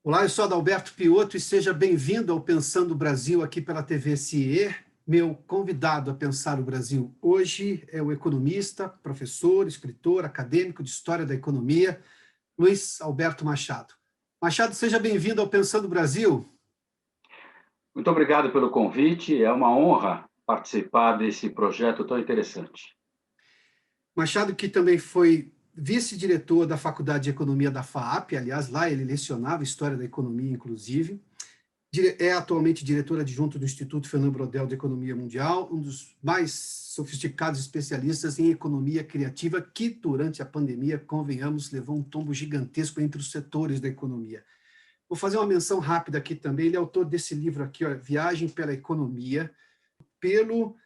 Olá, eu sou Adalberto Piotto e seja bem-vindo ao Pensando o Brasil aqui pela TV CIE. Meu convidado a pensar o Brasil hoje é o economista, professor, escritor, acadêmico de História da Economia, Luiz Alberto Machado. Machado, seja bem-vindo ao Pensando o Brasil. Muito obrigado pelo convite, é uma honra participar desse projeto tão interessante. Machado, que também foi vice-diretor da Faculdade de Economia da FAAP, aliás, lá ele lecionava História da Economia, inclusive. É atualmente diretor adjunto do Instituto Fernando Braudel de Economia Mundial, um dos mais sofisticados especialistas em economia criativa, que durante a pandemia, convenhamos, levou um tombo gigantesco entre os setores da economia. Vou fazer uma menção rápida aqui também, ele é autor desse livro aqui, ó, Viagem pela Economia, pelo,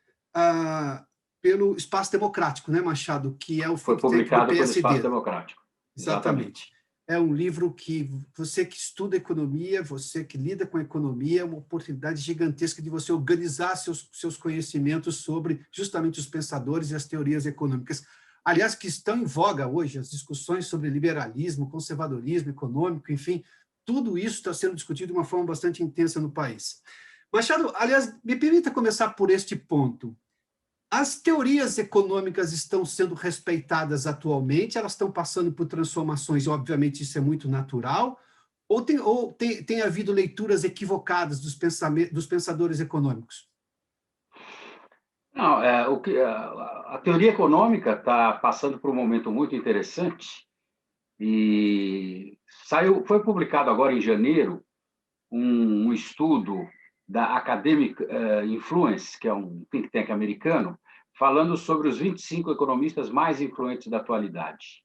pelo Espaço Democrático, né, Machado, que é o Foi think tank do publicado pelo Espaço PSD. Democrático. Exatamente. Exatamente. É um livro que você que estuda economia, você que lida com economia, é uma oportunidade gigantesca de você organizar seus conhecimentos sobre justamente os pensadores e as teorias econômicas. Aliás, que estão em voga hoje, as discussões sobre liberalismo, conservadorismo econômico, enfim, tudo isso está sendo discutido de uma forma bastante intensa no país. Machado, aliás, me permita começar por este ponto. As teorias econômicas estão sendo respeitadas atualmente, elas estão passando por transformações, obviamente isso é muito natural, ou tem havido leituras equivocadas dos pensadores econômicos? Não, a teoria econômica está passando por um momento muito interessante e foi publicado agora em janeiro um estudo da Academic Influence, que é um think tank americano, falando sobre os 25 economistas mais influentes da atualidade.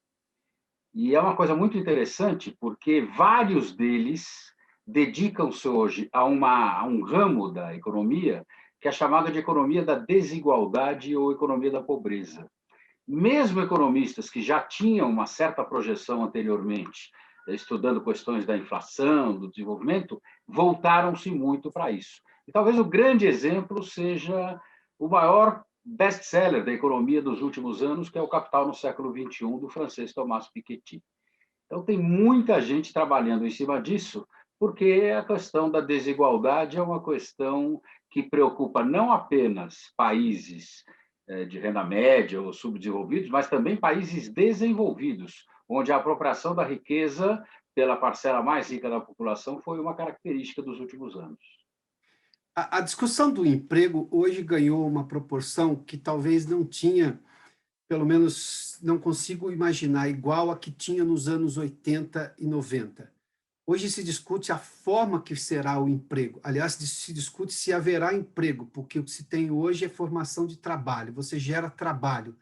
E é uma coisa muito interessante, porque vários deles dedicam-se hoje a um ramo da economia que é chamado de economia da desigualdade ou economia da pobreza. Mesmo economistas que já tinham uma certa projeção anteriormente, estudando questões da inflação, do desenvolvimento, voltaram-se muito para isso. E talvez o grande exemplo seja o maior best-seller da economia dos últimos anos, que é o Capital no século XXI, do francês Thomas Piketty. Então, tem muita gente trabalhando em cima disso, porque a questão da desigualdade é uma questão que preocupa não apenas países de renda média ou subdesenvolvidos, mas também países desenvolvidos, onde a apropriação da riqueza pela parcela mais rica da população foi uma característica dos últimos anos. A discussão do emprego hoje ganhou uma proporção que talvez não tinha, pelo menos não consigo imaginar, igual a que tinha nos anos 80 e 90. Hoje se discute a forma que será o emprego. Aliás, se discute se haverá emprego, porque o que se tem hoje é formação de trabalho. Você gera trabalho.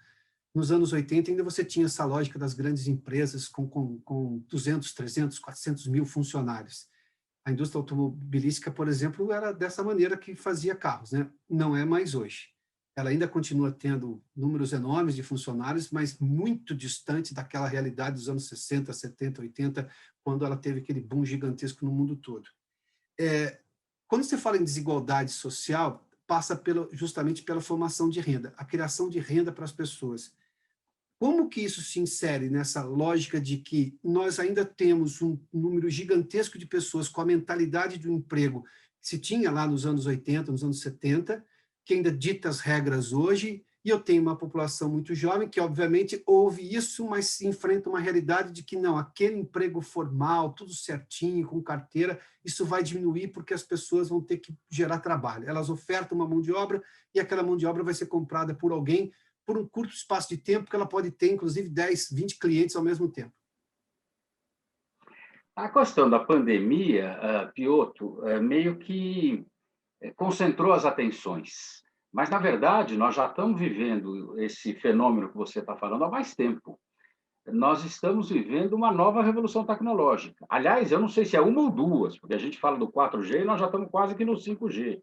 Nos anos 80 ainda você tinha essa lógica das grandes empresas com 200, 300, 400 mil funcionários. A indústria automobilística, por exemplo, era dessa maneira que fazia carros, né? Não é mais hoje. Ela ainda continua tendo números enormes de funcionários, mas muito distante daquela realidade dos anos 60, 70, 80, quando ela teve aquele boom gigantesco no mundo todo. Quando você fala em desigualdade social, passa justamente pela formação de renda, a criação de renda para as pessoas. Como que isso se insere nessa lógica de que nós ainda temos um número gigantesco de pessoas com a mentalidade do emprego que se tinha lá nos anos 80, nos anos 70, que ainda dita as regras hoje, e eu tenho uma população muito jovem que, obviamente, ouve isso, mas enfrenta uma realidade de que não, aquele emprego formal, tudo certinho, com carteira, isso vai diminuir porque as pessoas vão ter que gerar trabalho. Elas ofertam uma mão de obra e aquela mão de obra vai ser comprada por alguém por um curto espaço de tempo, que ela pode ter, inclusive, 10, 20 clientes ao mesmo tempo. A questão da pandemia, Piotto, meio que concentrou as atenções. Mas, na verdade, nós já estamos vivendo esse fenômeno que você está falando há mais tempo. Nós estamos vivendo uma nova revolução tecnológica. Aliás, eu não sei se é uma ou duas, porque a gente fala do 4G e nós já estamos quase que no 5G.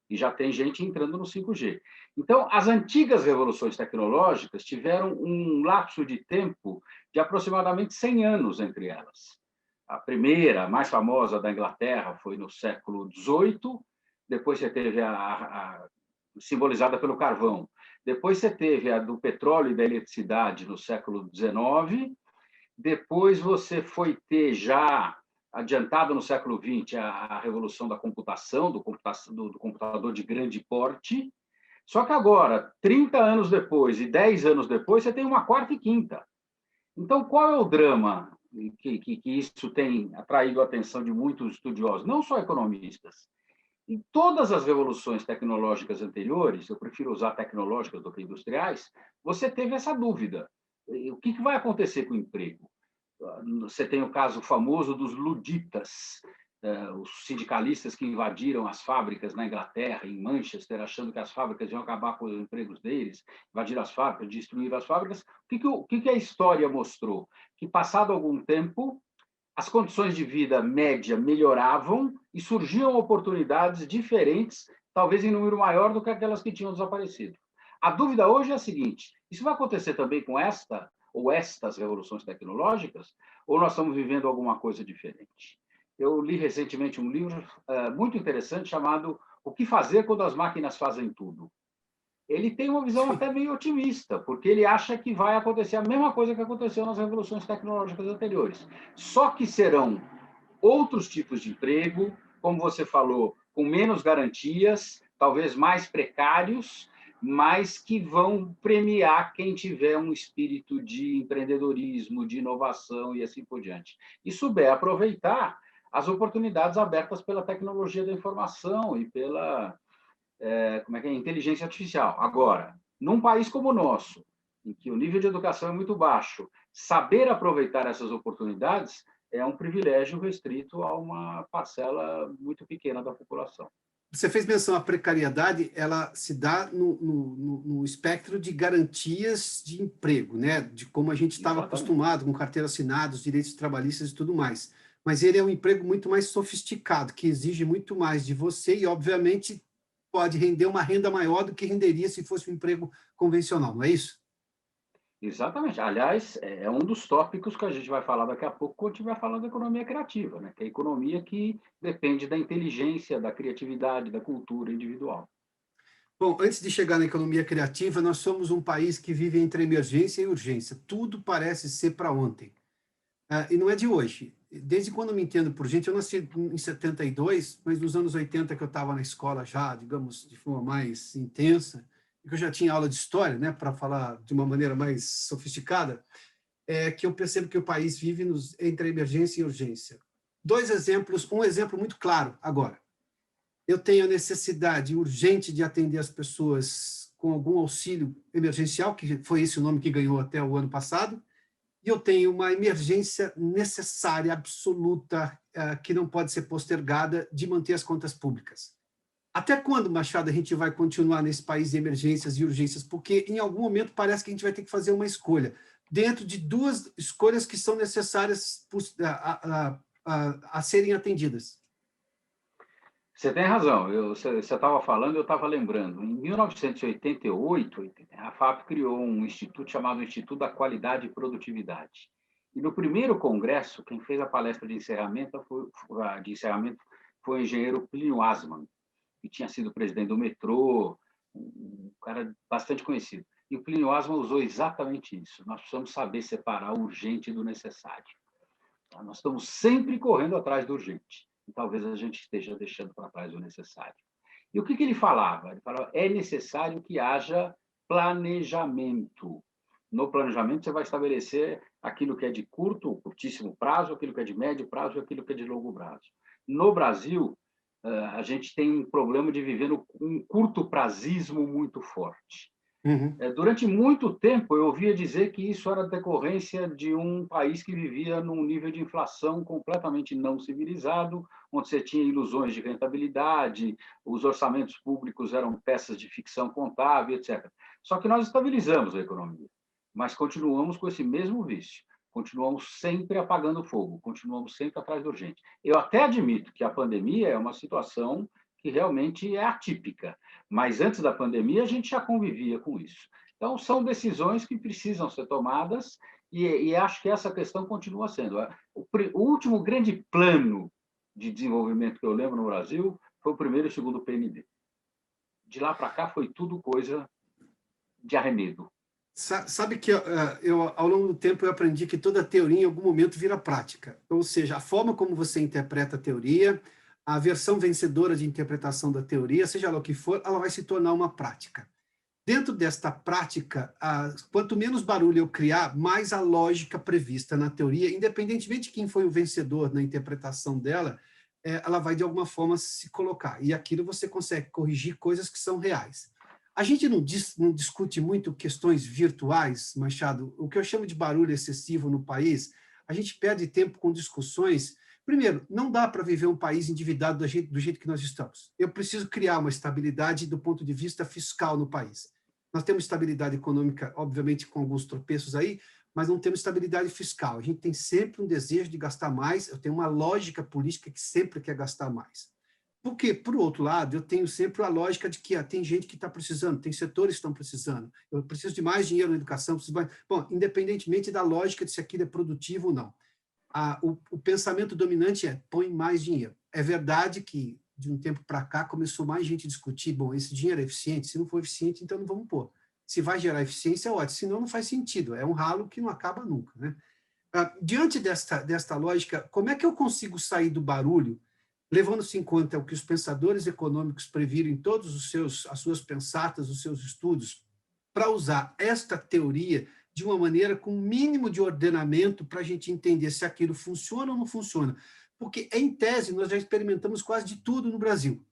E já tem gente entrando no 5G. Então, as antigas revoluções tecnológicas tiveram um lapso de tempo de aproximadamente 100 anos entre elas. A primeira, a mais famosa da Inglaterra, foi no século XVIII, depois você teve simbolizada pelo carvão. Depois você teve a do petróleo e da eletricidade no século XIX. Depois você foi ter já adiantado no século XX a revolução da computação, do computador de grande porte, só que agora, 30 anos depois e 10 anos depois, você tem uma quarta e quinta. Então, qual é o drama que isso tem atraído a atenção de muitos estudiosos, não só economistas? Em todas as revoluções tecnológicas anteriores, eu prefiro usar tecnológicas do que industriais, você teve essa dúvida. O que vai acontecer com o emprego? Você tem o caso famoso dos luditas, os sindicalistas que invadiram as fábricas na Inglaterra, em Manchester, achando que as fábricas iam acabar com os empregos deles, invadiram as fábricas, destruíram as fábricas. O que a história mostrou? Que, passado algum tempo, as condições de vida média melhoravam e surgiam oportunidades diferentes, talvez em número maior do que aquelas que tinham desaparecido. A dúvida hoje é a seguinte: isso vai acontecer também com esta ou estas revoluções tecnológicas, ou nós estamos vivendo alguma coisa diferente? Eu li recentemente um livro muito interessante chamado O que fazer quando as máquinas fazem tudo. Ele tem uma visão até meio otimista, porque ele acha que vai acontecer a mesma coisa que aconteceu nas revoluções tecnológicas anteriores. Só que serão outros tipos de emprego, como você falou, com menos garantias, talvez mais precários, mas que vão premiar quem tiver um espírito de empreendedorismo, de inovação e assim por diante. E souber aproveitar as oportunidades abertas pela tecnologia da informação e pela inteligência artificial. Agora, num país como o nosso, em que o nível de educação é muito baixo, saber aproveitar essas oportunidades é um privilégio restrito a uma parcela muito pequena da população. Você fez menção à precariedade, ela se dá no espectro de garantias de emprego, né? De como a gente estava acostumado com carteira assinada, os direitos trabalhistas e tudo mais. Mas ele é um emprego muito mais sofisticado, que exige muito mais de você e, obviamente, pode render uma renda maior do que renderia se fosse um emprego convencional, não é isso? Exatamente. Aliás, é um dos tópicos que a gente vai falar daqui a pouco quando estiver falando da economia criativa, né? Que é a economia que depende da inteligência, da criatividade, da cultura individual. Bom, antes de chegar na economia criativa, nós somos um país que vive entre emergência e urgência. Tudo parece ser para ontem. E não é de hoje. Desde quando eu me entendo por gente, eu nasci em 72, mas nos anos 80 que eu estava na escola já, digamos, de forma mais intensa, e que eu já tinha aula de história, né, para falar de uma maneira mais sofisticada, é que eu percebo que o país vive entre emergência e urgência. Dois exemplos, um exemplo muito claro agora. Eu tenho a necessidade urgente de atender as pessoas com algum auxílio emergencial, que foi esse o nome que ganhou até o ano passado, e eu tenho uma emergência necessária, absoluta, que não pode ser postergada, de manter as contas públicas. Até quando, Machado, a gente vai continuar nesse país de emergências e urgências? Porque em algum momento parece que a gente vai ter que fazer uma escolha, dentro de duas escolhas que são necessárias a serem atendidas. Você tem razão. Você estava falando, eu estava lembrando. Em 1988, a FAP criou um instituto chamado Instituto da Qualidade e Produtividade. E no primeiro congresso, quem fez a palestra de encerramento foi o engenheiro Plínio Asman, que tinha sido presidente do metrô, um cara bastante conhecido. E o Plínio Asman usou exatamente isso. Nós precisamos saber separar o urgente do necessário. Nós estamos sempre correndo atrás do urgente. E talvez a gente esteja deixando para trás o necessário. E o que ele falava? Ele falava: é necessário que haja planejamento. No planejamento, você vai estabelecer aquilo que é de curtíssimo prazo, aquilo que é de médio prazo e aquilo que é de longo prazo. No Brasil, a gente tem um problema de viver um curto prazismo muito forte. Uhum. Durante muito tempo, eu ouvia dizer que isso era decorrência de um país que vivia num nível de inflação completamente não civilizado, onde você tinha ilusões de rentabilidade, os orçamentos públicos eram peças de ficção contábil, etc. Só que nós estabilizamos a economia, mas continuamos com esse mesmo vício. Continuamos sempre apagando fogo, continuamos sempre atrás do urgente. Eu até admito que a pandemia é uma situação que realmente é atípica, mas antes da pandemia a gente já convivia com isso. Então, são decisões que precisam ser tomadas e acho que essa questão continua sendo. O último grande plano de desenvolvimento que eu lembro no Brasil foi o primeiro e o segundo PND. De lá para cá foi tudo coisa de arremedo. Sabe que ao longo do tempo, eu aprendi que toda teoria, em algum momento, vira prática. Ou seja, a forma como você interpreta a teoria, a versão vencedora de interpretação da teoria, seja lá o que for, ela vai se tornar uma prática. Dentro desta prática, quanto menos barulho eu criar, mais a lógica prevista na teoria, independentemente de quem foi o vencedor na interpretação dela, ela vai, de alguma forma, se colocar. E aquilo você consegue corrigir coisas que são reais. A gente não discute muito questões virtuais, Machado. O que eu chamo de barulho excessivo no país, a gente perde tempo com discussões. Primeiro, não dá para viver um país endividado do jeito que nós estamos. Eu preciso criar uma estabilidade do ponto de vista fiscal no país. Nós temos estabilidade econômica, obviamente, com alguns tropeços aí, mas não temos estabilidade fiscal. A gente tem sempre um desejo de gastar mais, eu tenho uma lógica política que sempre quer gastar mais. Porque, por outro lado, eu tenho sempre a lógica de que tem gente que está precisando, tem setores que estão precisando, eu preciso de mais dinheiro na educação, preciso mais... Bom, independentemente da lógica de se aquilo é produtivo ou não. O pensamento dominante é põe mais dinheiro. É verdade que, de um tempo para cá, começou mais gente a discutir, bom, esse dinheiro é eficiente? Se não for eficiente, então não vamos pôr. Se vai gerar eficiência, é ótimo, senão não faz sentido, é um ralo que não acaba nunca, né? Diante desta lógica, como é que eu consigo sair do barulho, levando-se em conta o que os pensadores econômicos previram em todos as suas pensatas, os seus estudos, para usar esta teoria de uma maneira com o mínimo de ordenamento para a gente entender se aquilo funciona ou não funciona? Porque, em tese, nós já experimentamos quase de tudo no Brasil,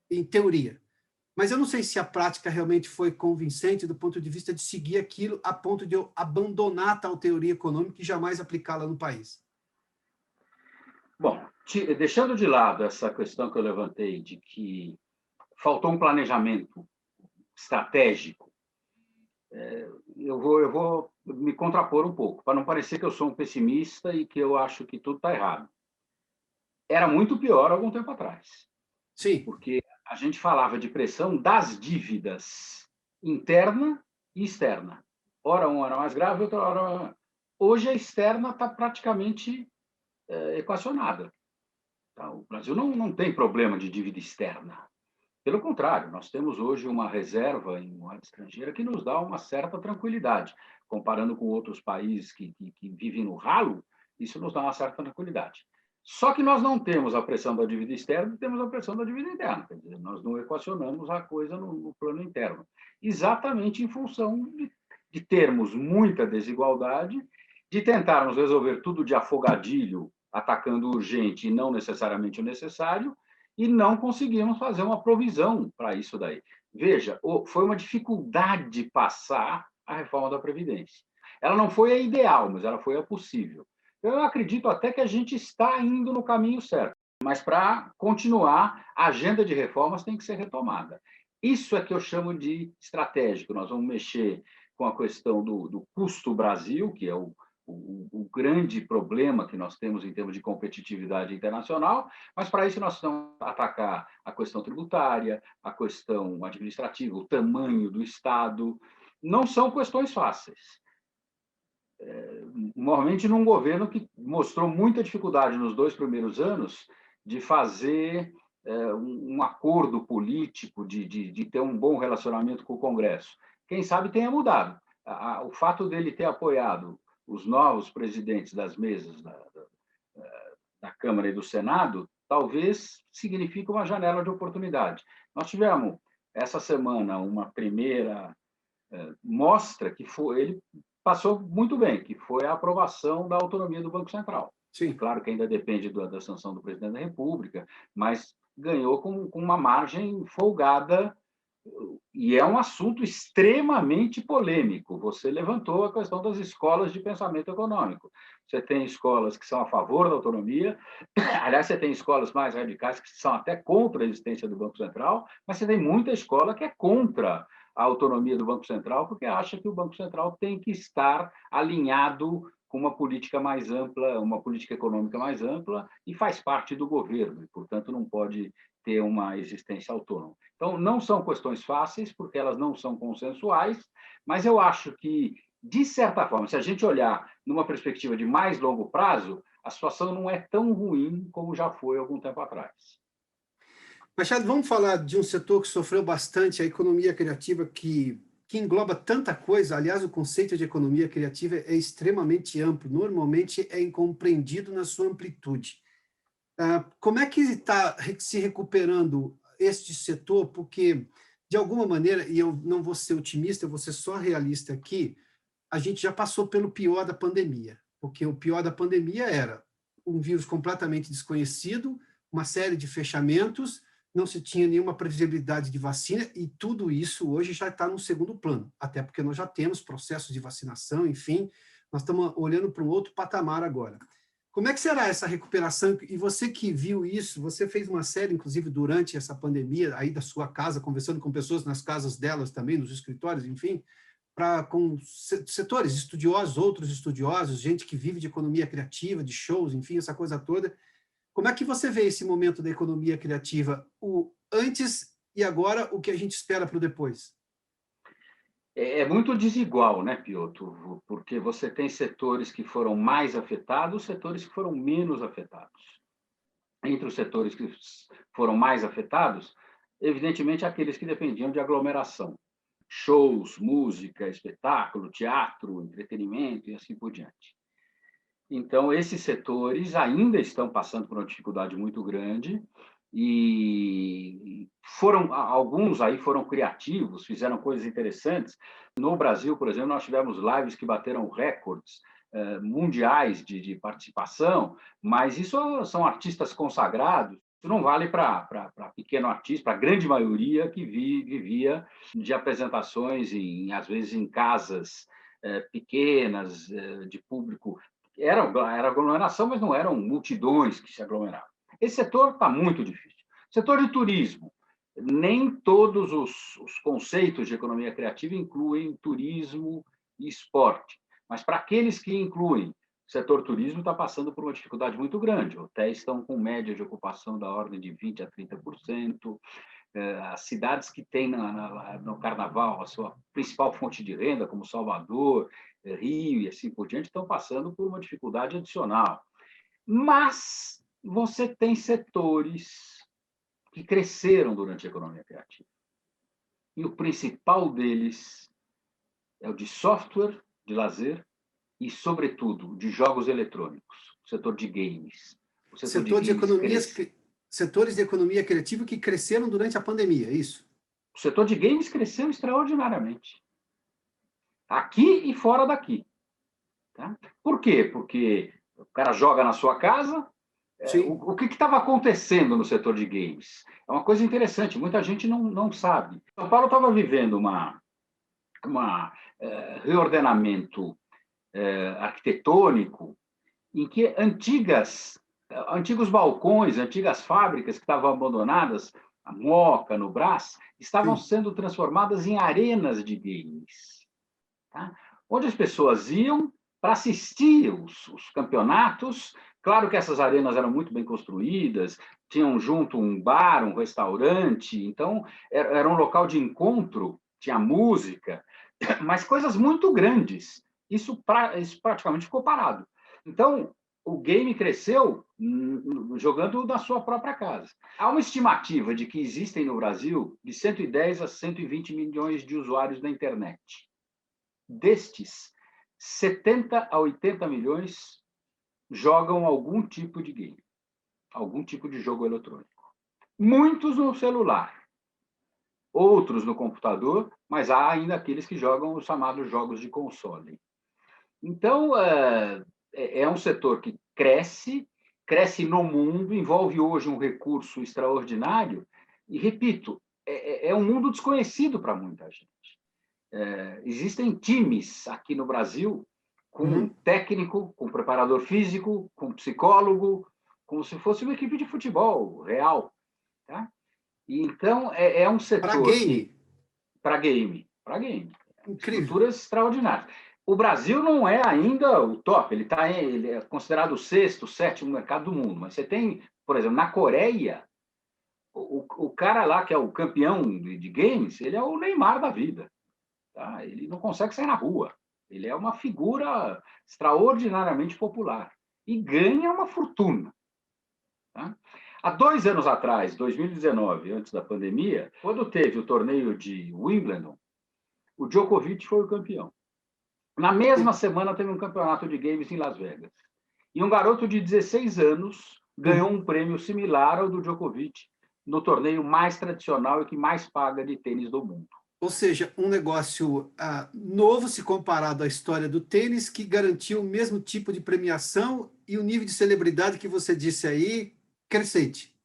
em teoria. Mas eu não sei se a prática realmente foi convincente do ponto de vista de seguir aquilo a ponto de eu abandonar tal teoria econômica e jamais aplicá-la no país. Bom, deixando de lado essa questão que eu levantei de que faltou um planejamento estratégico, eu vou me contrapor um pouco, para não parecer que eu sou um pessimista e que eu acho que tudo está errado. Era muito pior algum tempo atrás, Sim. porque a gente falava de pressão das dívidas interna e externa. Ora, uma era mais grave, outra hora... Hoje a externa está praticamente equacionada. Tá? O Brasil não tem problema de dívida externa. Pelo contrário, nós temos hoje uma reserva em moeda estrangeira que nos dá uma certa tranquilidade. Comparando com outros países que vivem no ralo, isso nos dá uma certa tranquilidade. Só que nós não temos a pressão da dívida externa, temos a pressão da dívida interna. Quer dizer, nós não equacionamos a coisa no plano interno. Exatamente em função de termos muita desigualdade, de tentarmos resolver tudo de afogadilho, atacando o urgente e não necessariamente o necessário, e não conseguimos fazer uma provisão para isso daí. Veja, foi uma dificuldade passar a reforma da Previdência. Ela não foi a ideal, mas ela foi a possível. Eu acredito até que a gente está indo no caminho certo, mas para continuar, a agenda de reformas tem que ser retomada. Isso é que eu chamo de estratégico. Nós vamos mexer com a questão do custo Brasil, que é o grande problema que nós temos em termos de competitividade internacional, mas para isso nós vamos atacar a questão tributária, a questão administrativa, o tamanho do Estado. Não são questões fáceis. Normalmente, num governo que mostrou muita dificuldade nos 2 primeiros anos de fazer um acordo político, de ter um bom relacionamento com o Congresso. Quem sabe tenha mudado. O fato dele ter apoiado os novos presidentes das mesas da Câmara e do Senado, talvez signifique uma janela de oportunidade. Nós tivemos, essa semana, uma primeira mostra que ele passou muito bem, que foi a aprovação da autonomia do Banco Central. Sim. É claro que ainda depende da sanção do presidente da República, mas ganhou com uma margem folgada, e é um assunto extremamente polêmico. Você levantou a questão das escolas de pensamento econômico. Você tem escolas que são a favor da autonomia, aliás, você tem escolas mais radicais que são até contra a existência do Banco Central, mas você tem muita escola que é contra a autonomia do Banco Central, porque acha que o Banco Central tem que estar alinhado com uma política mais ampla, uma política econômica mais ampla, e faz parte do governo, e, portanto, não pode ter uma existência autônoma. Então, não são questões fáceis, porque elas não são consensuais, mas eu acho que, de certa forma, se a gente olhar numa perspectiva de mais longo prazo, a situação não é tão ruim como já foi algum tempo atrás. Machado, vamos falar de um setor que sofreu bastante, a economia criativa, que que engloba tanta coisa. Aliás, o conceito de economia criativa é extremamente amplo, normalmente é incompreendido na sua amplitude. Como é que está se recuperando este setor? Porque, de alguma maneira, e eu não vou ser otimista, eu vou ser só realista aqui, a gente já passou pelo pior da pandemia, porque o pior da pandemia era um vírus completamente desconhecido, uma série de fechamentos, não se tinha nenhuma previsibilidade de vacina, e tudo isso hoje já está no segundo plano, até porque nós já temos processos de vacinação, enfim, nós estamos olhando para um outro patamar agora. Como é que será essa recuperação? E você que viu isso, você fez uma série, inclusive, durante essa pandemia, aí da sua casa, conversando com pessoas nas casas delas também, nos escritórios, enfim, com setores estudiosos, outros estudiosos, gente que vive de economia criativa, de shows, enfim, essa coisa toda. Como é que você vê esse momento da economia criativa, o antes e agora, o que a gente espera para o depois? É muito desigual, né, Piotr? Porque você tem setores que foram mais afetados, setores que foram menos afetados. Entre os setores que foram mais afetados, evidentemente, aqueles que dependiam de aglomeração. Shows, música, espetáculo, teatro, entretenimento e assim por diante. Então, esses setores ainda estão passando por uma dificuldade muito grande e alguns aí foram criativos, fizeram coisas interessantes. No Brasil, por exemplo, nós tivemos lives que bateram recordes mundiais de participação, mas isso são artistas consagrados. Isso não vale para pequeno artista, para a grande maioria que vivia de apresentações, às vezes em casas pequenas, de público. Era aglomeração, mas não eram multidões que se aglomeravam. Esse setor está muito difícil. Setor de turismo. Nem todos os conceitos de economia criativa incluem turismo e esporte. Mas para aqueles que incluem, o setor turismo está passando por uma dificuldade muito grande. Hotéis estão com média de ocupação da ordem de 20% a 30%. As cidades que têm no Carnaval a sua principal fonte de renda, como Salvador, Rio e assim por diante, estão passando por uma dificuldade adicional. Mas você tem setores que cresceram durante a economia criativa. E o principal deles é o de software de lazer e, sobretudo, de jogos eletrônicos, o setor de games. O setor de games setores de economia criativa que cresceram durante a pandemia, é isso? O setor de games cresceu extraordinariamente. Aqui e fora daqui. Tá? Por quê? Porque o cara joga na sua casa. O que estava acontecendo no setor de games? É uma coisa interessante, muita gente não sabe. São Paulo estava vivendo reordenamento arquitetônico em que antigos balcões, antigas fábricas que estavam abandonadas, a Moca, no Brás, estavam sendo transformadas em arenas de games, tá? Onde as pessoas iam para assistir os campeonatos. Claro que essas arenas eram muito bem construídas, tinham junto um bar, um restaurante, então era um local de encontro, tinha música, mas coisas muito grandes. Isso praticamente ficou parado. Então, o game cresceu jogando na sua própria casa. Há uma estimativa de que existem no Brasil de 110 a 120 milhões de usuários na internet. Destes, 70 a 80 milhões jogam algum tipo de game, algum tipo de jogo eletrônico. Muitos no celular, outros no computador, mas há ainda aqueles que jogam os chamados jogos de console. Então, é um setor que cresce no mundo, envolve hoje um recurso extraordinário, e, repito, é um mundo desconhecido para muita gente. Existem times aqui no Brasil com técnico, com preparador físico, com psicólogo, como se fosse uma equipe de futebol real. Tá? E, então, é um setor para game. Incrível. Estruturas extraordinárias. O Brasil não é ainda o top, ele é considerado o sexto, sétimo mercado do mundo, mas você tem, por exemplo, na Coreia, o cara lá que é o campeão de games, ele é o Neymar da vida. Tá? Ele não consegue sair na rua. Ele é uma figura extraordinariamente popular e ganha uma fortuna. Tá? Há 2 anos atrás, 2019, antes da pandemia, quando teve o torneio de Wimbledon, O Djokovic foi o campeão. Na mesma semana, teve um campeonato de games em Las Vegas. E um garoto de 16 anos ganhou um prêmio similar ao do Djokovic no torneio mais tradicional e que mais paga de tênis do mundo. Ou seja, um negócio novo se comparado à história do tênis, que garantiu o mesmo tipo de premiação e o nível de celebridade que você disse aí, crescente.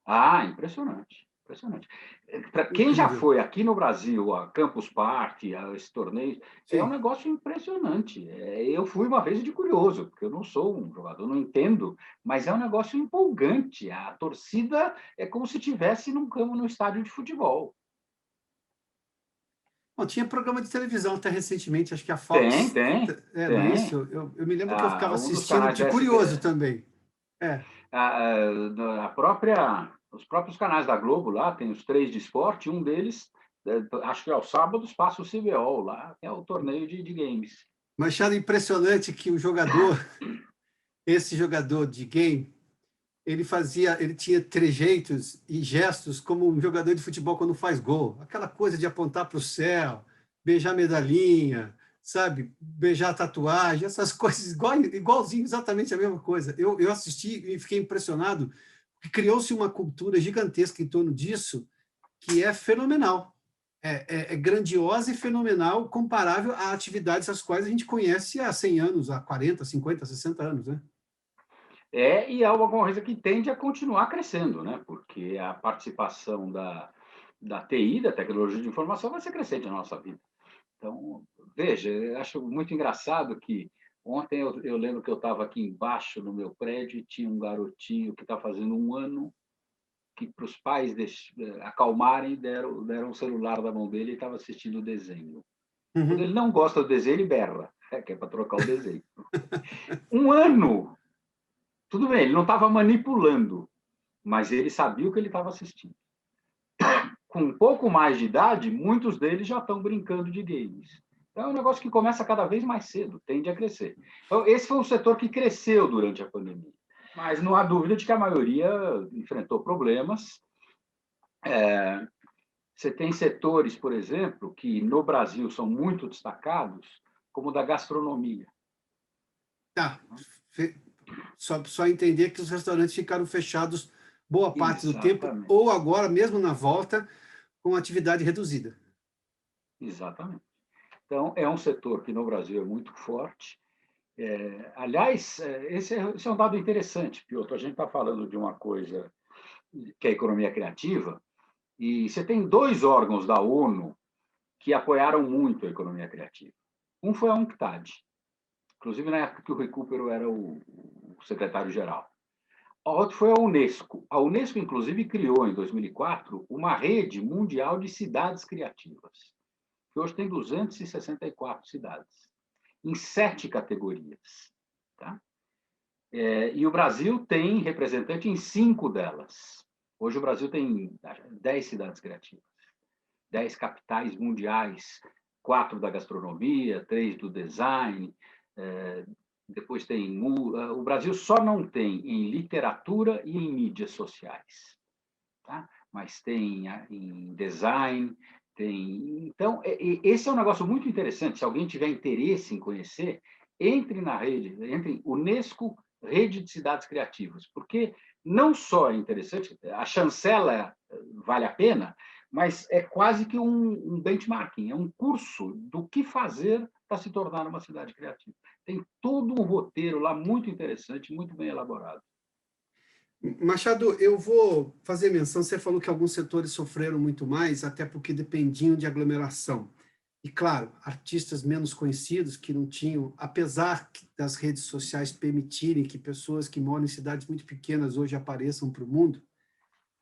Ah, impressionante, impressionante. Para quem já Incrível. foi aqui no Brasil, a Campus Party, a esse torneio, é um Sim. negócio impressionante. Eu fui uma vez de curioso, porque eu não sou um jogador, não entendo, mas é um negócio empolgante. A torcida é como se estivesse num campo, no estádio de futebol. Bom, tinha programa de televisão até recentemente, acho que a Tem, Fox, tem, não é tem. isso? Eu me lembro que eu ficava Um dos assistindo canais de da curioso SB, também. É. os próprios canais da Globo lá, tem os três de esporte, um deles, acho que aos sábados, passa o CBO lá, que é o torneio de games. Mas achava impressionante que esse jogador de game, ele tinha trejeitos e gestos como um jogador de futebol quando faz gol. Aquela coisa de apontar para o céu, beijar medalhinha, sabe? Beijar tatuagem, essas coisas, igualzinho, exatamente a mesma coisa. Eu assisti e fiquei impressionado, porque criou-se uma cultura gigantesca em torno disso, que é fenomenal. É grandiosa e fenomenal, comparável a atividades as quais a gente conhece há 100 anos, há 40, 50, 60 anos, né? E é uma coisa que tende a continuar crescendo, né? Porque a participação da TI, da tecnologia de informação, vai ser crescente na nossa vida. Então, veja, eu acho muito engraçado que ontem eu lembro que eu estava aqui embaixo no meu prédio e tinha um garotinho que está fazendo um ano que, para os pais acalmarem, deram o celular da mão dele e estava assistindo o desenho. Quando Uhum. ele não gosta do desenho, ele berra, que é para trocar o desenho. Um ano! Tudo bem, ele não estava manipulando, mas ele sabia o que ele estava assistindo. Com um pouco mais de idade, muitos deles já estão brincando de games. Então, é um negócio que começa cada vez mais cedo, tende a crescer. Então, esse foi um setor que cresceu durante a pandemia, mas não há dúvida de que a maioria enfrentou problemas. Você tem setores, por exemplo, que no Brasil são muito destacados, como o da gastronomia. Tá. Só entender que os restaurantes ficaram fechados boa parte do tempo, Exatamente, ou agora, mesmo na volta, com atividade reduzida. exatamente. Então, é um setor que no Brasil é muito forte. Aliás, esse é um dado interessante, Piotr. A gente está falando de uma coisa que é a economia criativa, e você tem dois órgãos da ONU que apoiaram muito a economia criativa. Um foi a UNCTAD, inclusive na época que o Recupero era o secretário-geral. O outro foi a Unesco. A Unesco, inclusive, criou, em 2004, uma rede mundial de cidades criativas, que hoje tem 264 cidades, em 7 categorias. Tá? E o Brasil tem representante em 5 delas. Hoje o Brasil tem 10 cidades criativas, 10 capitais mundiais, 4 da gastronomia, 3 do design, depois tem... O Brasil só não tem em literatura e em mídias sociais, tá? Mas tem em design, tem... Então, esse é um negócio muito interessante. Se alguém tiver interesse em conhecer, entre na rede, entre em Unesco, Rede de Cidades Criativas, porque não só é interessante, a chancela vale a pena, mas é quase que um benchmarking, é um curso do que fazer para se tornar uma cidade criativa. Tem todo um roteiro lá muito interessante, muito bem elaborado. Machado, eu vou fazer menção, você falou que alguns setores sofreram muito mais, até porque dependiam de aglomeração. E, claro, artistas menos conhecidos que não tinham, apesar das redes sociais permitirem que pessoas que moram em cidades muito pequenas hoje apareçam para o mundo,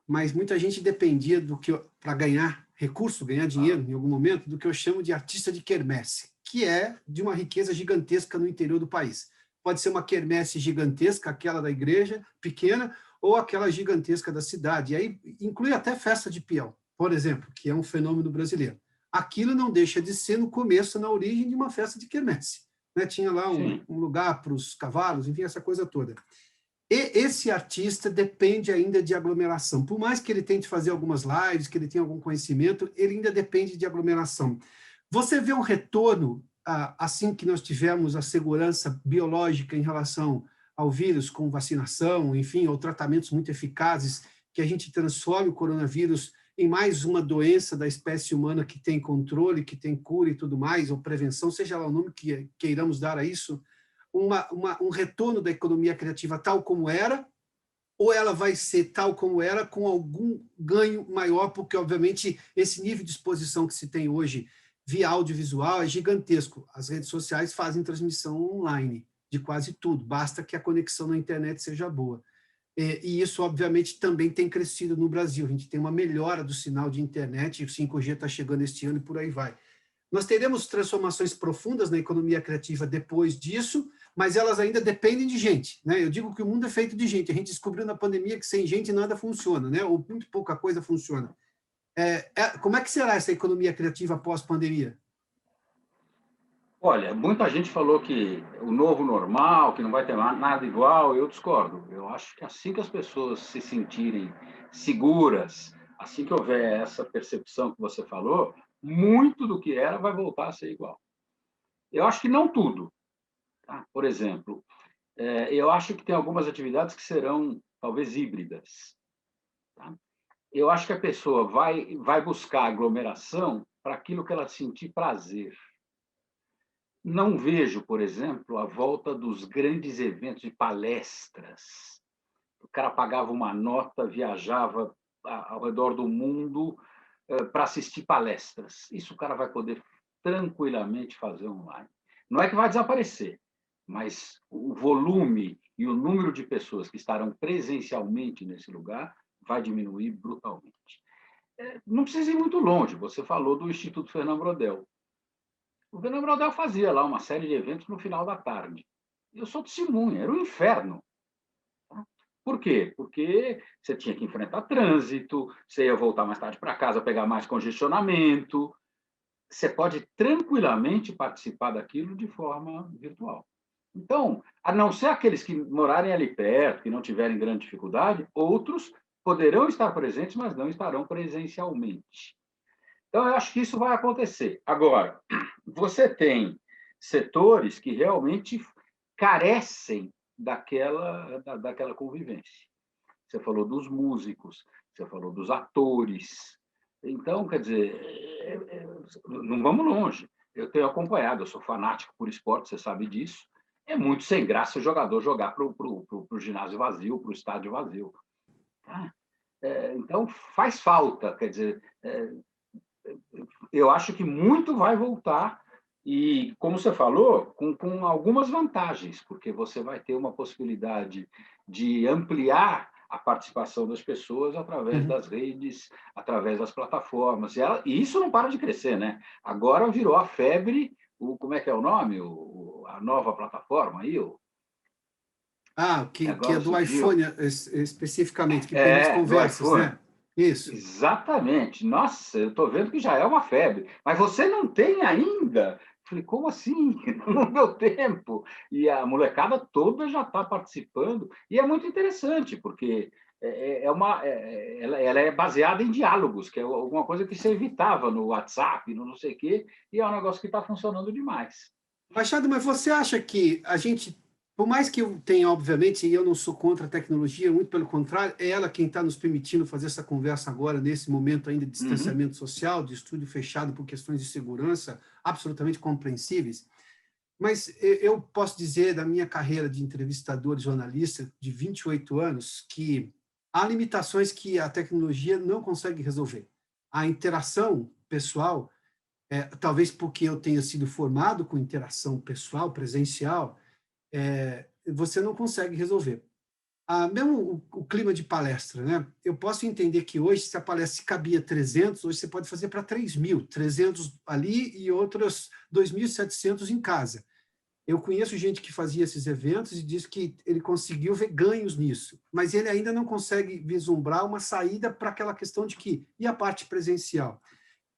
mas muita gente dependia do que, para ganhar recurso, ganhar dinheiro em algum momento, do que eu chamo de artista de quermesse, que é de uma riqueza gigantesca no interior do país. Pode ser uma quermesse gigantesca, aquela da igreja pequena, ou aquela gigantesca da cidade. E aí inclui até festa de peão, por exemplo, que é um fenômeno brasileiro. Aquilo não deixa de ser, no começo, na origem de uma festa de quermesse. Né? Tinha lá um lugar para os cavalos, enfim, essa coisa toda. E esse artista depende ainda de aglomeração. Por mais que ele tente fazer algumas lives, que ele tenha algum conhecimento, ele ainda depende de aglomeração. Você vê um retorno, assim que nós tivemos a segurança biológica em relação ao vírus, com vacinação, enfim, ou tratamentos muito eficazes, que a gente transforme o coronavírus em mais uma doença da espécie humana que tem controle, que tem cura e tudo mais, ou prevenção, seja lá o nome que queiramos dar a isso, um retorno da economia criativa tal como era, ou ela vai ser tal como era, com algum ganho maior, porque, obviamente, esse nível de exposição que se tem hoje via audiovisual é gigantesco. As redes sociais fazem transmissão online de quase tudo, basta que a conexão na internet seja boa. E isso, obviamente, também tem crescido no Brasil. A gente tem uma melhora do sinal de internet, o 5G está chegando este ano e por aí vai. Nós teremos transformações profundas na economia criativa depois disso, mas elas ainda dependem de gente, né? Eu digo que o mundo é feito de gente. A gente descobriu na pandemia que sem gente nada funciona, né? Ou muito pouca coisa funciona. Como é que será essa economia criativa pós-pandemia? Olha, muita gente falou que o novo normal, que não vai ter nada igual, eu discordo. Eu acho que assim que as pessoas se sentirem seguras, assim que houver essa percepção que você falou, muito do que era vai voltar a ser igual. Eu acho que não tudo. Tá? Por exemplo, eu acho que tem algumas atividades que serão talvez híbridas. Tá? Eu acho que a pessoa vai buscar aglomeração para aquilo que ela sentir prazer. Não vejo, por exemplo, a volta dos grandes eventos de palestras. O cara pagava uma nota, viajava ao redor do mundo para assistir palestras. Isso o cara vai poder tranquilamente fazer online. Não é que vai desaparecer, mas o volume e o número de pessoas que estarão presencialmente nesse lugar vai diminuir brutalmente. Não precisa ir muito longe. Você falou do Instituto Fernando Brodel. O Fernando Brodel fazia lá uma série de eventos no final da tarde. Eu sou testemunha, era um inferno. Por quê? Porque você tinha que enfrentar trânsito, você ia voltar mais tarde para casa, pegar mais congestionamento. Você pode tranquilamente participar daquilo de forma virtual. Então, a não ser aqueles que morarem ali perto, que não tiverem grande dificuldade, outros poderão estar presentes, mas não estarão presencialmente. Então, eu acho que isso vai acontecer. Agora, você tem setores que realmente carecem daquela convivência. Você falou dos músicos, você falou dos atores. Então, quer dizer, não vamos longe. Eu tenho acompanhado, eu sou fanático por esporte, você sabe disso. É muito sem graça o jogador jogar para o ginásio vazio, para o estádio vazio. Tá? Então, faz falta, quer dizer, eu acho que muito vai voltar e, como você falou, com algumas vantagens, porque você vai ter uma possibilidade de ampliar a participação das pessoas através Uhum. das redes, através das plataformas. E isso não para de crescer, né? Agora virou a febre, como é que é o nome? A nova plataforma aí, o Que é agora do surgiu. iPhone especificamente, que permite Do conversas, iPhone. né? Isso. Exatamente. Nossa, eu estou vendo que já é uma febre. Mas você não tem ainda? Falei, como assim? No meu tempo. E a molecada toda já está participando. E é muito interessante, porque ela é baseada em diálogos, que é alguma coisa que você evitava no WhatsApp, no não sei o quê, e é um negócio que está funcionando demais. Machado, mas você acha que a gente, por mais que eu tenha, obviamente, e eu não sou contra a tecnologia, muito pelo contrário, é ela quem está nos permitindo fazer essa conversa agora, nesse momento ainda de Uhum. distanciamento social, de estúdio fechado por questões de segurança, absolutamente compreensíveis. Mas eu posso dizer, da minha carreira de entrevistador e jornalista, de 28 anos, que há limitações que a tecnologia não consegue resolver. A interação pessoal, talvez porque eu tenha sido formado com interação pessoal, presencial, você não consegue resolver. Mesmo o clima de palestra, né? Eu posso entender que hoje, se a palestra cabia 300, hoje você pode fazer para 3.000, 300 ali e outros 2.700 em casa. Eu conheço gente que fazia esses eventos e diz que ele conseguiu ver ganhos nisso, mas ele ainda não consegue vislumbrar uma saída para aquela questão de que, e a parte presencial?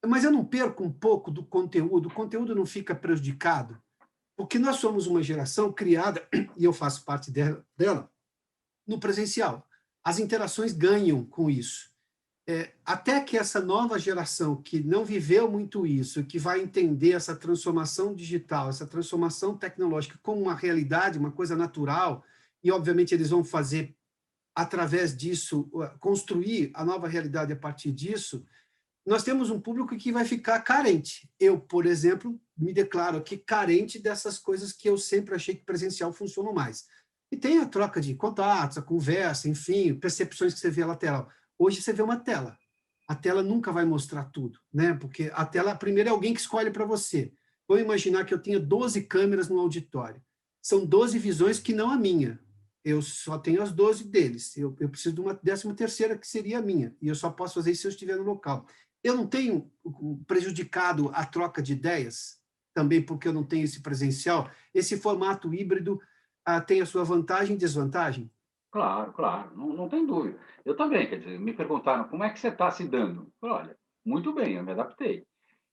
Mas eu não perco um pouco do conteúdo, o conteúdo não fica prejudicado, porque nós somos uma geração criada, e eu faço parte dela no presencial. As interações ganham com isso. Até que essa nova geração que não viveu muito isso, que vai entender essa transformação digital, essa transformação tecnológica como uma realidade, uma coisa natural, e obviamente eles vão fazer através disso, construir a nova realidade a partir disso, nós temos um público que vai ficar carente. Eu, por exemplo, me declaro aqui carente dessas coisas que eu sempre achei que presencial funcionam mais. E tem a troca de contatos, a conversa, enfim, percepções que você vê a lateral. Hoje você vê uma tela. A tela nunca vai mostrar tudo, né? Porque a tela, primeiro, é alguém que escolhe para você. Vou imaginar que eu tenha 12 câmeras no auditório. São 12 visões que não a minha. Eu só tenho as 12 deles. Eu preciso de uma 13ª, que seria a minha. E eu só posso fazer isso se eu estiver no local. Eu não tenho prejudicado a troca de ideias, também porque eu não tenho esse presencial. Esse formato híbrido tem a sua vantagem e desvantagem? Claro, claro, não tem dúvida. Eu também, quer dizer, me perguntaram como é que você está se dando. Eu falei, olha, muito bem, eu me adaptei.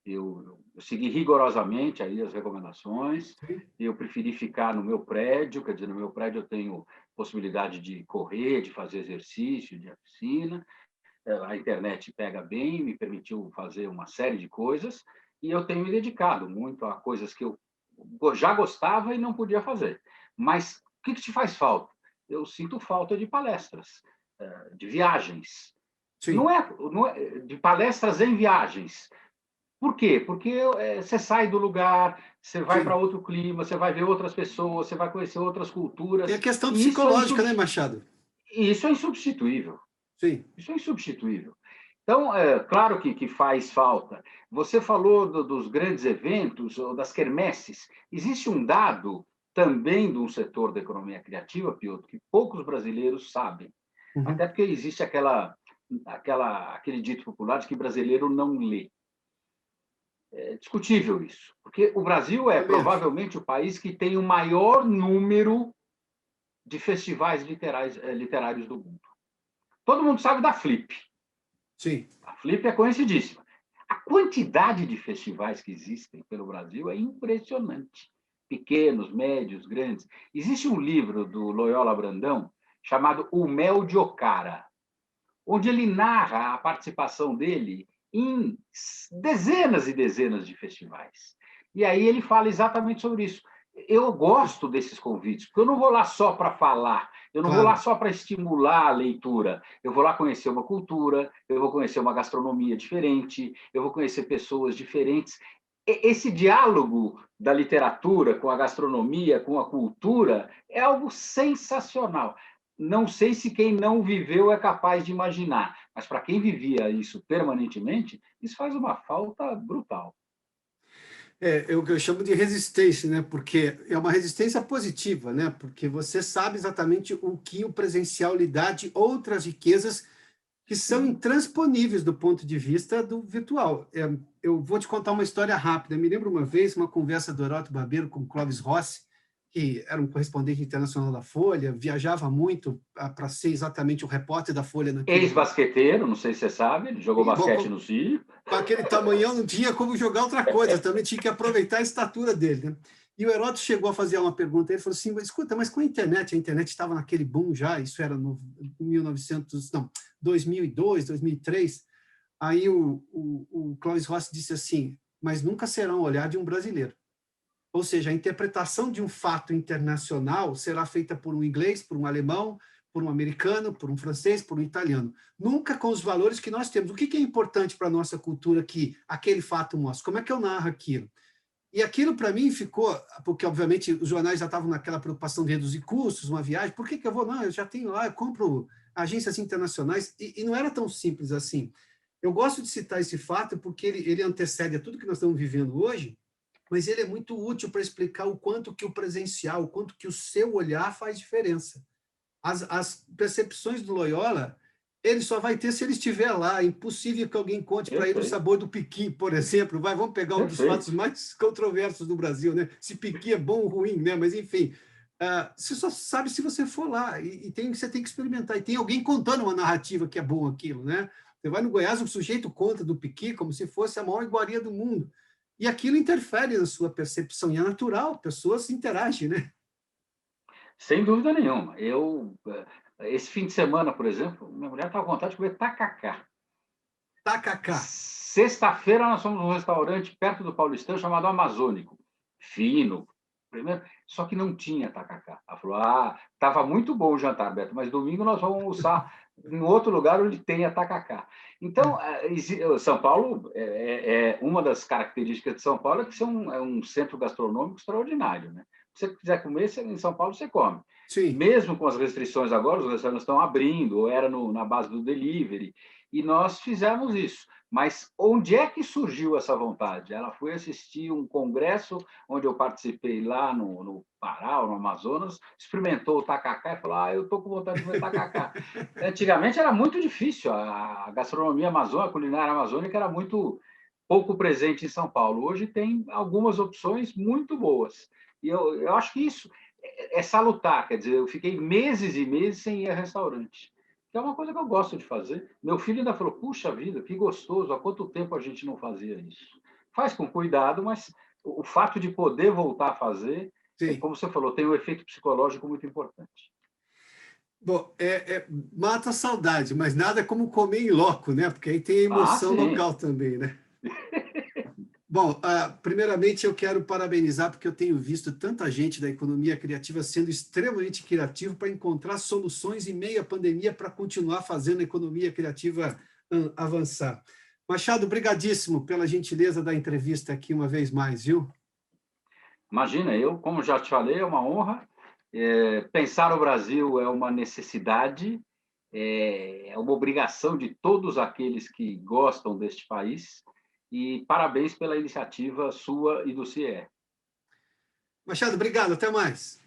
Eu segui rigorosamente aí as recomendações, Sim. eu preferi ficar no meu prédio, quer dizer, no meu prédio eu tenho possibilidade de correr, de fazer exercício, de ir à piscina, a internet pega bem, me permitiu fazer uma série de coisas, e eu tenho me dedicado muito a coisas que eu já gostava e não podia fazer. Mas o que te faz falta? Eu sinto falta de palestras, de viagens. Sim. Não é de palestras em viagens. Por quê? Porque você sai do lugar, você vai para Sim. outro clima, você vai ver outras pessoas, você vai conhecer outras Tem a culturas, questão e psicológica, né, Machado? isso é insubstituível. Sim. Isso é insubstituível. Então, é claro que faz falta. Você falou dos grandes eventos, ou das quermesses. Existe um dado também de um setor da economia criativa, Piotr, que poucos brasileiros sabem. Uhum. Até porque existe aquele dito popular de que brasileiro não lê. É discutível isso, porque o Brasil é Também acho. provavelmente o país que tem o maior número de festivais literários do mundo. Todo mundo sabe da Flip. Sim. A Flip é conhecidíssima. A quantidade de festivais que existem pelo Brasil é impressionante. Pequenos, médios, grandes. Existe um livro do Loyola Brandão chamado O Mel de Ocara, onde ele narra a participação dele em dezenas e dezenas de festivais. E aí ele fala exatamente sobre isso. Eu gosto desses convites, porque eu não vou lá só para falar, eu não vou lá Claro. só para estimular a leitura, eu vou lá conhecer uma cultura, eu vou conhecer uma gastronomia diferente, eu vou conhecer pessoas diferentes. Esse diálogo da literatura com a gastronomia, com a cultura, é algo sensacional. Não sei se quem não viveu é capaz de imaginar, mas para quem vivia isso permanentemente, isso faz uma falta brutal. É o que eu chamo de resistência, né? Porque é uma resistência positiva, né? Porque você sabe exatamente o que o presencial lhe dá de outras riquezas que são Sim. intransponíveis do ponto de vista do virtual. Eu vou te contar uma história rápida. Eu me lembro uma vez, uma conversa do Heródoto Barbeiro com o Clóvis Rossi, que era um correspondente internacional da Folha, viajava muito para ser exatamente o repórter da Folha naquele momento. Ex-basqueteiro, não sei se você sabe, ele jogou E, bom, basquete no Rio. com aquele tamanhão não tinha como jogar outra coisa, também tinha que aproveitar a estatura dele, né? E o Heródoto chegou a fazer uma pergunta, ele falou assim, escuta, mas com a internet estava naquele boom já, isso era no 1900, não, 2002, 2003, aí o Clóvis Rossi disse assim, mas nunca será um olhar de um brasileiro. Ou seja, a interpretação de um fato internacional será feita por um inglês, por um alemão, por um americano, por um francês, por um italiano. Nunca com os valores que nós temos. O que é importante para a nossa cultura que aquele fato mostra? Como é que eu narro aquilo? E aquilo para mim ficou, porque obviamente os jornais já estavam naquela preocupação de reduzir custos, uma viagem, por que eu vou? Não, eu já tenho lá, eu compro agências internacionais, e não era tão simples assim. Eu gosto de citar esse fato porque ele antecede a tudo que nós estamos vivendo hoje, mas ele é muito útil para explicar o quanto que o presencial, o quanto que o seu olhar faz diferença. As percepções do Loyola, ele só vai ter se ele estiver lá. É impossível que alguém conte para ele o Perfeito, sabor do piqui, por exemplo. Vamos pegar um dos fatos perfeito. mais controversos do Brasil, né? Se piqui é bom ou ruim, né? Mas, enfim, você só sabe se você for lá. Você tem que experimentar. E tem alguém contando uma narrativa que é bom aquilo, né? Você vai no Goiás, o sujeito conta do piqui como se fosse a maior iguaria do mundo. E aquilo interfere na sua percepção. E é natural, pessoas interagem, né? Sem dúvida nenhuma. Esse fim de semana, por exemplo, minha mulher estava com vontade de comer tacacá. Tacacá. Sexta-feira nós fomos num restaurante perto do Paulistão chamado Amazônico. Fino, primeiro, só que não tinha tacacá. Ela falou: estava muito bom o jantar, Beto, mas domingo nós vamos almoçar em outro lugar onde tenha tacacá. Então, São Paulo, uma das características de São Paulo é que é um centro gastronômico extraordinário, né? Se você quiser comer, em São Paulo você come. Sim. Mesmo com as restrições agora, os restaurantes estão abrindo, ou era na base do delivery, e nós fizemos isso. Mas onde é que surgiu essa vontade? Ela foi assistir um congresso onde eu participei lá no Pará, ou no Amazonas, experimentou o tacacá e falou: eu estou com vontade de comer tacacá. Antigamente era muito difícil, a gastronomia amazônica, a culinária amazônica era muito pouco presente em São Paulo. Hoje tem algumas opções muito boas. E eu acho que isso é salutar, quer dizer, eu fiquei meses e meses sem ir a restaurante. Que é uma coisa que eu gosto de fazer. Meu filho ainda falou: puxa vida, que gostoso, há quanto tempo a gente não fazia isso? Faz com cuidado, mas o fato de poder voltar a fazer, Sim. como você falou, tem um efeito psicológico muito importante. Bom, mata a saudade, mas nada como comer em loco, né? Porque aí tem a emoção Sim. local também, né? Bom, primeiramente eu quero parabenizar, porque eu tenho visto tanta gente da economia criativa sendo extremamente criativo para encontrar soluções em meio à pandemia para continuar fazendo a economia criativa avançar. Machado, brigadíssimo pela gentileza da entrevista aqui uma vez mais, viu? Imagina, como já te falei, é uma honra. Pensar no Brasil é uma necessidade, é uma obrigação de todos aqueles que gostam deste país. E parabéns pela iniciativa sua e do CIE. Machado, obrigado, até mais.